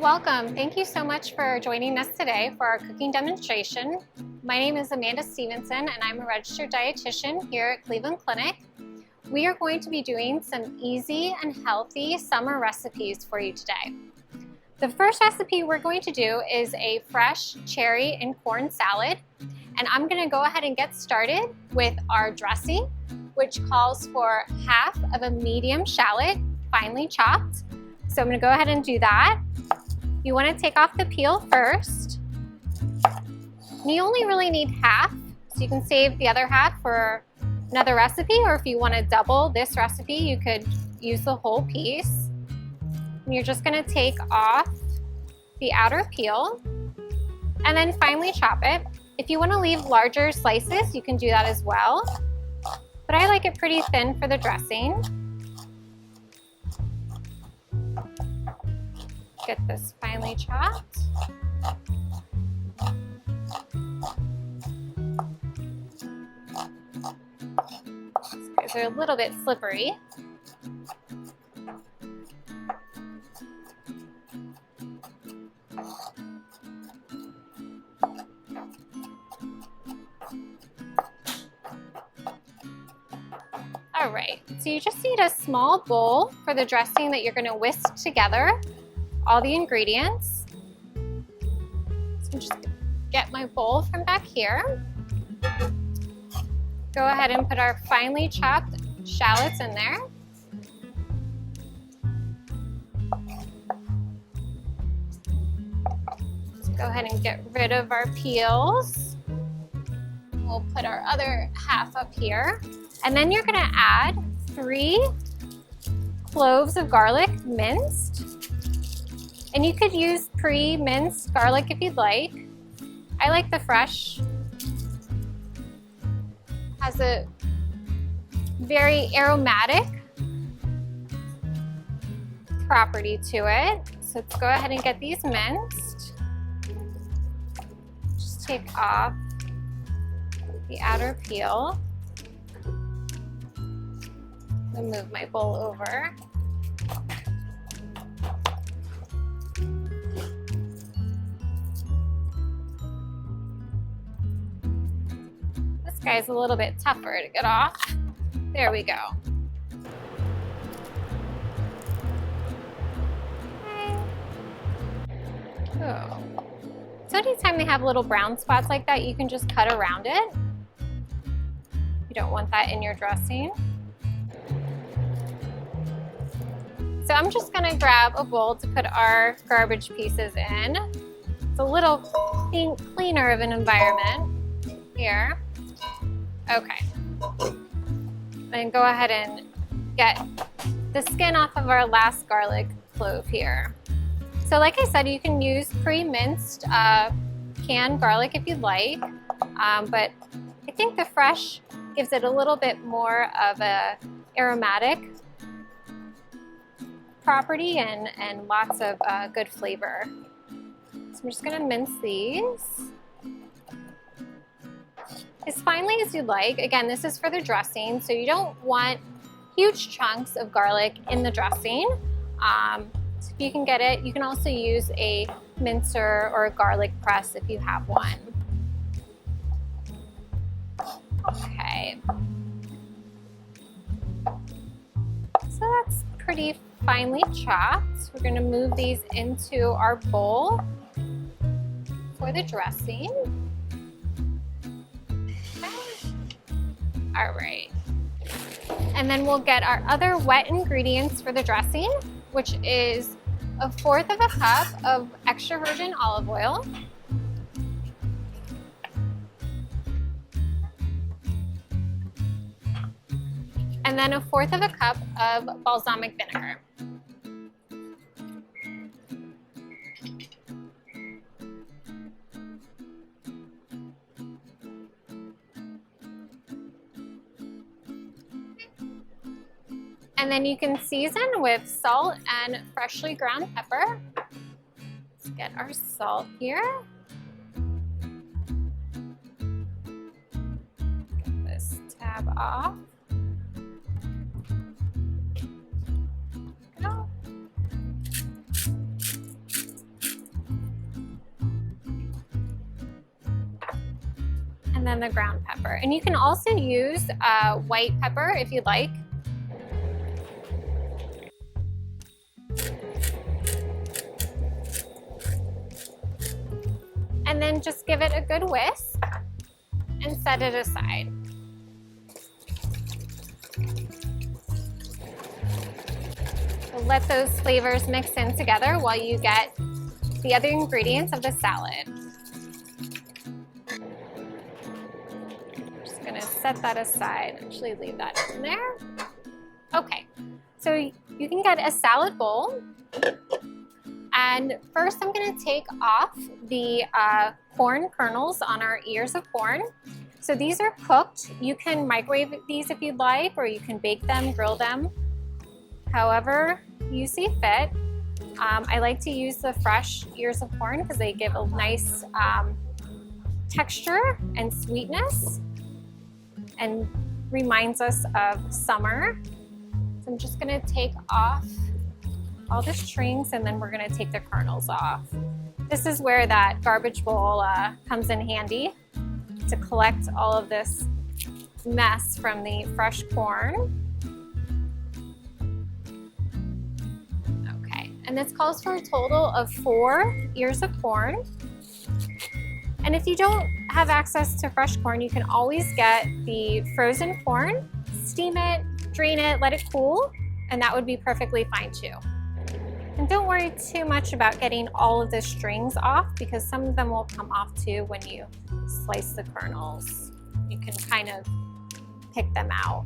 Welcome. Thank you so much for joining us today for our cooking demonstration. My name is Amanda Stevenson and I'm a registered dietitian here at Cleveland Clinic. We are going to be doing some easy and healthy summer recipes for you today. The first recipe we're going to do is a fresh cherry and corn salad. And I'm going to go ahead and get started with our dressing, which calls for half of a medium shallot, finely chopped. So I'm going to go ahead and do that. You want to take off the peel first. And you only really need half, so you can save the other half for another recipe, or if you want to double this recipe, you could use the whole piece. And you're just going to take off the outer peel and then finely chop it. If you want to leave larger slices, you can do that as well. But I like it pretty thin for the dressing. Get this finely chopped. These guys are a little bit slippery. All right, so you just need a small bowl for the dressing that you're going to whisk together all the ingredients. So I'm just going to get my bowl from back here. Go ahead and put our finely chopped shallots in there. Just go ahead and get rid of our peels. We'll put our other half up here. And then you're going to add 3 cloves of garlic minced. And you could use pre-minced garlic if you'd like. I like the fresh. Has a very aromatic property to it. So let's go ahead and get these minced. Just take off the outer peel. I'll move my bowl over. This guy's a little bit tougher to get off. There we go. Okay. Oh. So anytime they have little brown spots like that, you can just cut around it. You don't want that in your dressing. So I'm just going to grab a bowl to put our garbage pieces in. It's a little cleaner of an environment here. Okay. Then go ahead and get the skin off of our last garlic clove here. So like I said, you can use pre-minced canned garlic if you'd like, but I think the fresh gives it a little bit more of a aromatic property and lots of good flavor. So I'm just going to mince these as finely as you'd like. Again, this is for the dressing, so you don't want huge chunks of garlic in the dressing. So if you can get it, you can also use a mincer or a garlic press if you have one. Okay. So that's pretty finely chopped. We're going to move these into our bowl for the dressing. Okay. All right. And then we'll get our other wet ingredients for the dressing, which is 1/4 of a cup of extra virgin olive oil. And then 1/4 of a cup of balsamic vinegar. And then you can season with salt and freshly ground pepper. Let's get our salt here. Get this tab off. and then the ground pepper. And you can also use white pepper if you'd like. And then just give it a good whisk and set it aside. So let those flavors mix in together while you get the other ingredients of the salad. I'm just gonna set that aside, actually leave that in there. Okay, so you can get a salad bowl. And first I'm gonna take off the corn kernels on our ears of corn. So these are cooked. You can microwave these if you'd like, or you can bake them, grill them, however you see fit. I like to use the fresh ears of corn because they give a nice texture and sweetness and reminds us of summer. So I'm just gonna take off all the strings and then we're gonna take the kernels off. This is where that garbage bowl comes in handy to collect all of this mess from the fresh corn. Okay, and this calls for a total of 4 ears of corn. And if you don't have access to fresh corn, you can always get the frozen corn, steam it, drain it, let it cool, and that would be perfectly fine too. And don't worry too much about getting all of the strings off because some of them will come off too when you slice the kernels. You can kind of pick them out.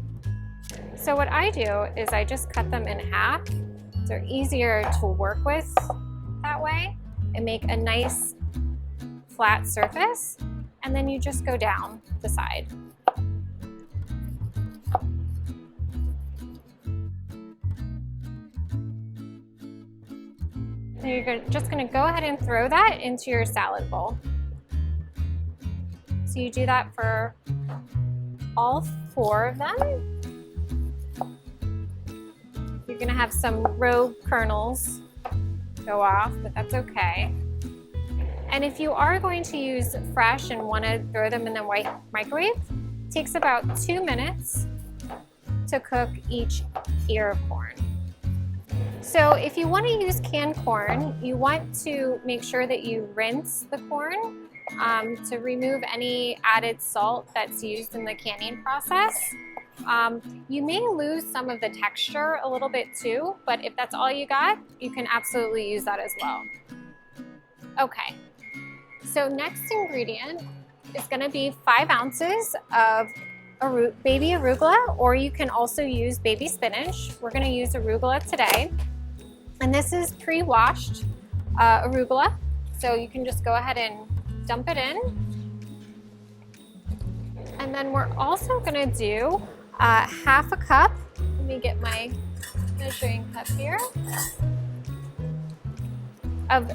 So what I do is I just cut them in half. They're easier to work with that way and make a nice flat surface. And then you just go down the side. So you're just gonna go ahead and throw that into your salad bowl. So you do that for all 4 of them. You're gonna have some rogue kernels go off, but that's okay. And if you are going to use fresh and wanna throw them in the microwave, it takes about 2 minutes to cook each ear of corn. So if you want to use canned corn, you want to make sure that you rinse the corn to remove any added salt that's used in the canning process. You may lose some of the texture a little bit too, but if that's all you got, you can absolutely use that as well. Okay, so next ingredient is going to be 5 ounces of baby arugula, or you can also use baby spinach. We're going to use arugula today. And this is pre-washed arugula, so you can just go ahead and dump it in. And then we're also gonna do half a cup. Let me get my measuring cup here. Of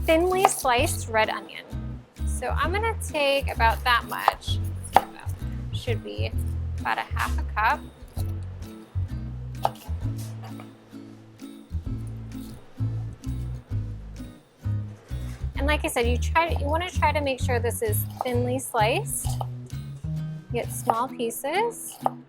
thinly sliced red onion. So I'm gonna take about that much. Should be about a half a cup. And like I said, you want to try to make sure this is thinly sliced. Get small pieces. I'm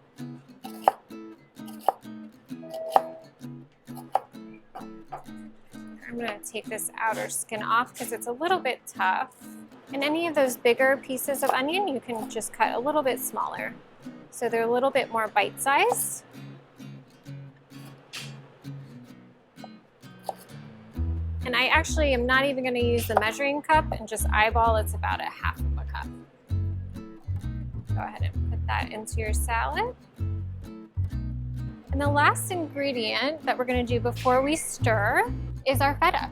going to take this outer skin off because it's a little bit tough. And any of those bigger pieces of onion, you can just cut a little bit smaller. So they're a little bit more bite-sized. And I actually am not even going to use the measuring cup and just eyeball. It's about a half of a cup. Go ahead and put that into your salad. And the last ingredient that we're going to do before we stir is our feta.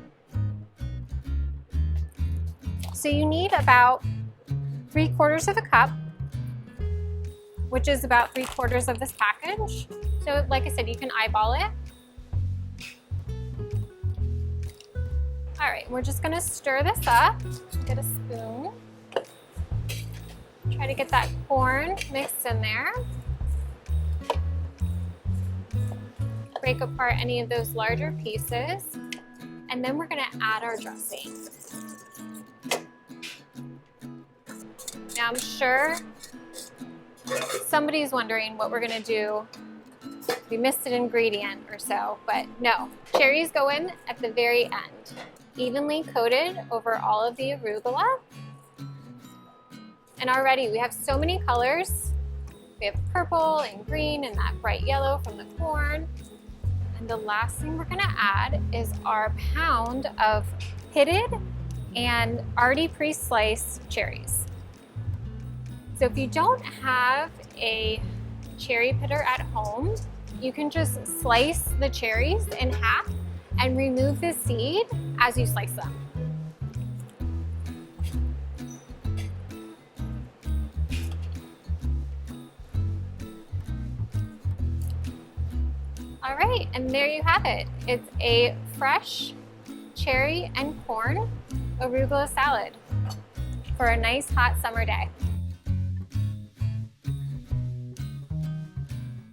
So you need about 3/4 of a cup, which is about 3/4 of this package. So like I said, you can eyeball it. All right, we're just gonna stir this up. Get a spoon. Try to get that corn mixed in there. Break apart any of those larger pieces. And then we're gonna add our dressing. Now I'm sure somebody's wondering what we're gonna do. We missed an ingredient or so, but no. Cherries go in at the very end, evenly coated over all of the arugula. And already we have so many colors. We have purple and green and that bright yellow from the corn. And the last thing we're gonna add is our pound of pitted and already pre-sliced cherries. So if you don't have a cherry pitter at home, you can just slice the cherries in half and remove the seed as you slice them. All right, and there you have it. It's a fresh cherry and corn arugula salad for a nice hot summer day.